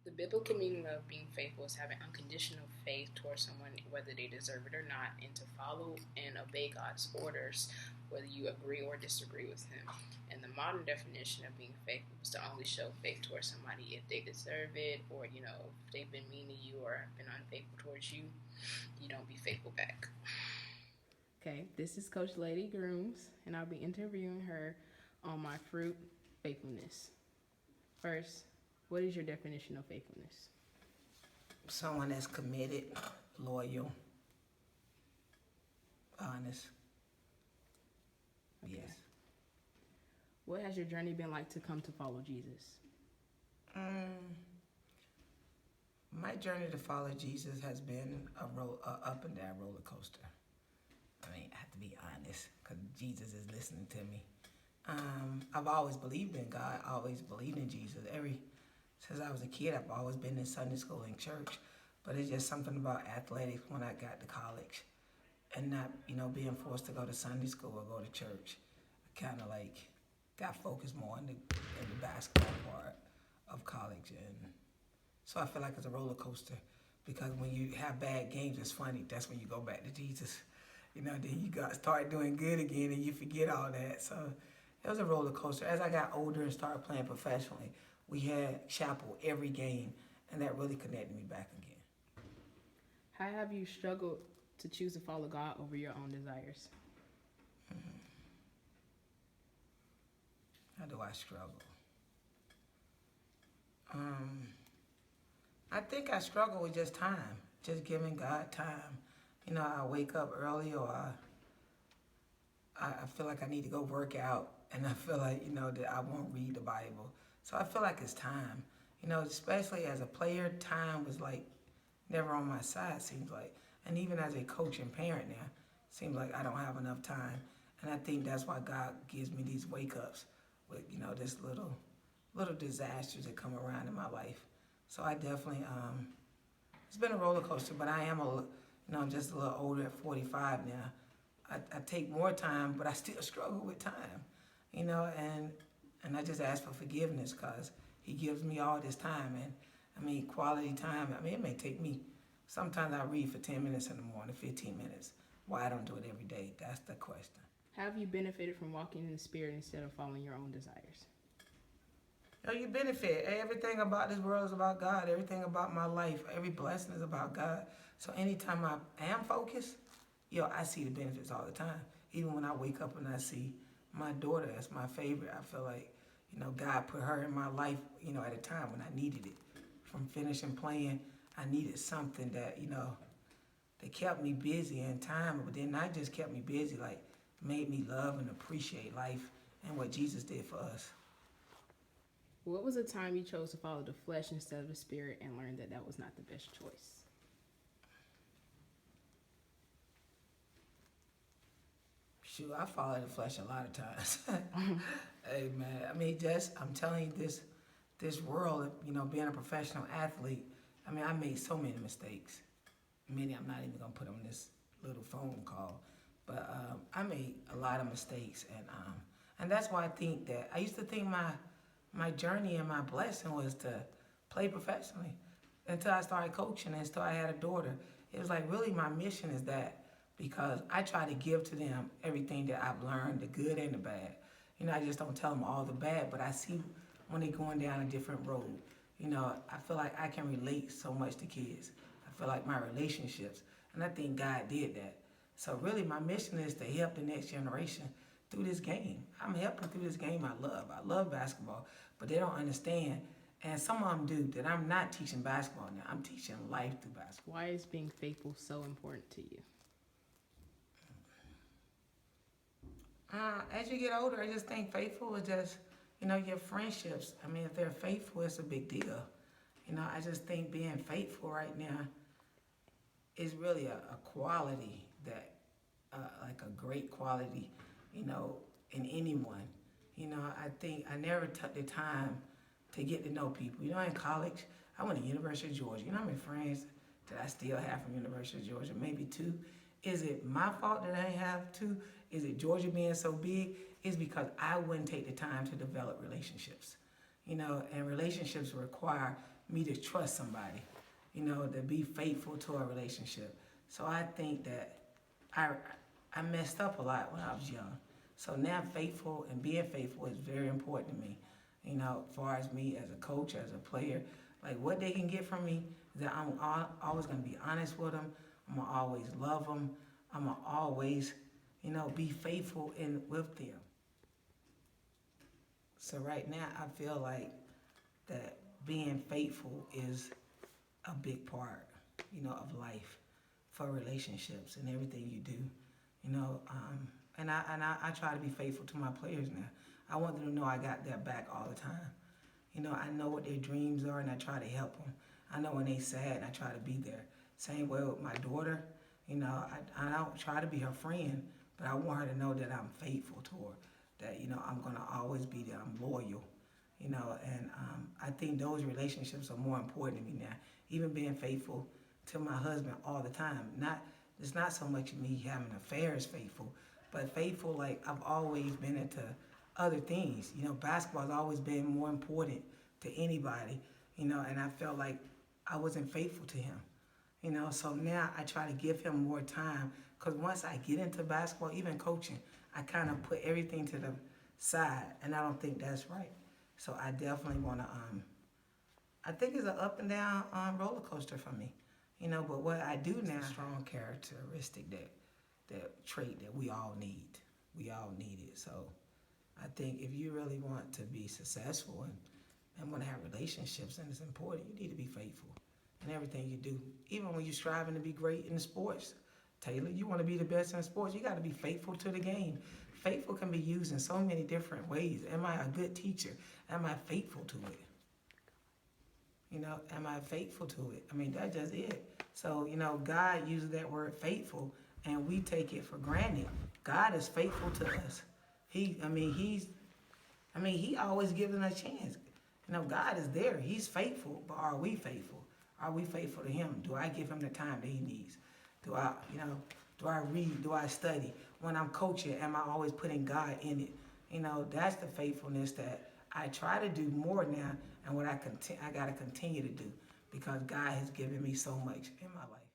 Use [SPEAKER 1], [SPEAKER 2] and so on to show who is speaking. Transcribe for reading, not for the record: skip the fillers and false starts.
[SPEAKER 1] The biblical meaning of being faithful is having unconditional faith towards someone, whether they deserve it or not, and to follow and obey God's orders, whether you agree or disagree with Him. And the modern definition of being faithful is to only show faith towards somebody if they deserve it, or if they've been mean to you or have been unfaithful towards you, you don't be faithful back. Okay, this is Coach Lady Grooms, and I'll be interviewing her on my fruit faithfulness. First, what is your definition of faithfulness?
[SPEAKER 2] Someone that's committed, loyal, honest.
[SPEAKER 1] Okay.
[SPEAKER 2] Yes.
[SPEAKER 1] What has your journey been like to come to follow Jesus?
[SPEAKER 2] My journey to follow Jesus has been a up and down roller coaster. I mean, I have to be honest, because Jesus is listening to me. I've always believed in God, always believed in Jesus. Since I was a kid, I've always been in Sunday school and church. But it's just something about athletics when I got to college and not, being forced to go to Sunday school or go to church. I kind of got focused more in the basketball part of college. And so I feel like it's a roller coaster because when you have bad games, it's funny. That's when you go back to Jesus. Then you start doing good again and you forget all that. So it was a roller coaster. As I got older and started playing professionally, we had chapel every game, and that really connected me back again.
[SPEAKER 1] How have you struggled to choose to follow God over your own desires?
[SPEAKER 2] How do I struggle? I think I struggle with just time, just giving God time. I wake up early or I feel like I need to go work out, and I feel like, that I won't read the Bible. So I feel like it's time. Especially as a player, time was never on my side, seems like. And even as a coach and parent now, seems like I don't have enough time. And I think that's why God gives me these wake-ups with, this little disasters that come around in my life. So I definitely, it's been a roller coaster, but I am I'm just a little older at 45 now. I take more time, but I still struggle with time, and I just ask for forgiveness because He gives me all this time, and quality time. It may take me, sometimes I read for 10 minutes in the morning, 15 minutes. Why I don't do it every day, that's the question.
[SPEAKER 1] Have you benefited from walking in the Spirit instead of following your own desires?
[SPEAKER 2] You benefit. Everything about this world is about God. Everything about my life, every blessing is about God. So anytime I am focused, I see the benefits all the time. Even when I wake up and I see my daughter as my favorite, I feel like, God put her in my life, at a time when I needed it. From finishing playing, I needed something that, that kept me busy in time, but then not just kept me busy, made me love and appreciate life and what Jesus did for us.
[SPEAKER 1] What was a time you chose to follow the flesh instead of the Spirit and learned that was not the best choice?
[SPEAKER 2] Shoot, I follow the flesh a lot of times. Hey man, I'm telling you, this world, being a professional athlete, I made so many mistakes. Many I'm not even gonna put on this little phone call, but I made a lot of mistakes, and that's why I think that I used to think my journey and my blessing was to play professionally until I started coaching and until I had a daughter. It was really my mission is that because I try to give to them everything that I've learned, the good and the bad. I just don't tell them all the bad, but I see when they're going down a different road. I feel like I can relate so much to kids. I feel like my relationships, and I think God did that. So really my mission is to help the next generation through this game. I'm helping through this game I love. I love basketball, but they don't understand. And some of them do that I'm not teaching basketball now. I'm teaching life through basketball.
[SPEAKER 1] Why is being faithful so important to you?
[SPEAKER 2] As you get older, I just think faithful is just, your friendships. If they're faithful, it's a big deal. I just think being faithful right now is really a quality that, like a great quality, in anyone. I think I never took the time to get to know people. In college, I went to University of Georgia. How many friends that I still have from University of Georgia? Maybe two. Is it my fault that I have two? Is it Georgia being so big? It's because I wouldn't take the time to develop relationships. And relationships require me to trust somebody, to be faithful to a relationship. So I think that I I messed up a lot when I was young. So now faithful and being faithful is very important to me. As far as me as a coach, as a player, like what they can get from me is that I'm always gonna be honest with them. I'm gonna always love them. I'm gonna always, be faithful in with them. So right now, I feel like that being faithful is a big part, of life for relationships and everything you do. You know, um, and I try to be faithful to my players now. I want them to know I got their back all the time. I know what their dreams are and I try to help them. I know when they sad and I try to be there. Same way with my daughter. I don't try to be her friend, but I want her to know that I'm faithful to her. That, I'm going to always be there. I'm loyal. And I think those relationships are more important to me now. Even being faithful to my husband all the time. It's not so much me having affairs faithful, but faithful like I've always been into other things. Basketball's always been more important to anybody. And I felt like I wasn't faithful to him. So now I try to give him more time because once I get into basketball, even coaching, I kind of put everything to the side, and I don't think that's right. So I definitely want to. I think it's an up and down roller coaster for me, But what I do now, is a strong characteristic that trait that we all need. We all need it. So I think if you really want to be successful and want to have relationships, and it's important, you need to be faithful in everything you do. Even when you're striving to be great in sports, Taylor, you want to be the best in sports, you got to be faithful to the game. Faithful can be used in so many different ways. Am I a good teacher? Am I faithful to it? Am I faithful to it? I mean, that's just it. So, God uses that word faithful, and we take it for granted. God is faithful to us. He always giving us a chance. God is there. He's faithful, but are we faithful? Are we faithful to him? Do I give him the time that he needs? Do I read? Do I study? When I'm coaching, am I always putting God in it? That's the faithfulness that I try to do more now, and what I got to continue to do because God has given me so much in my life.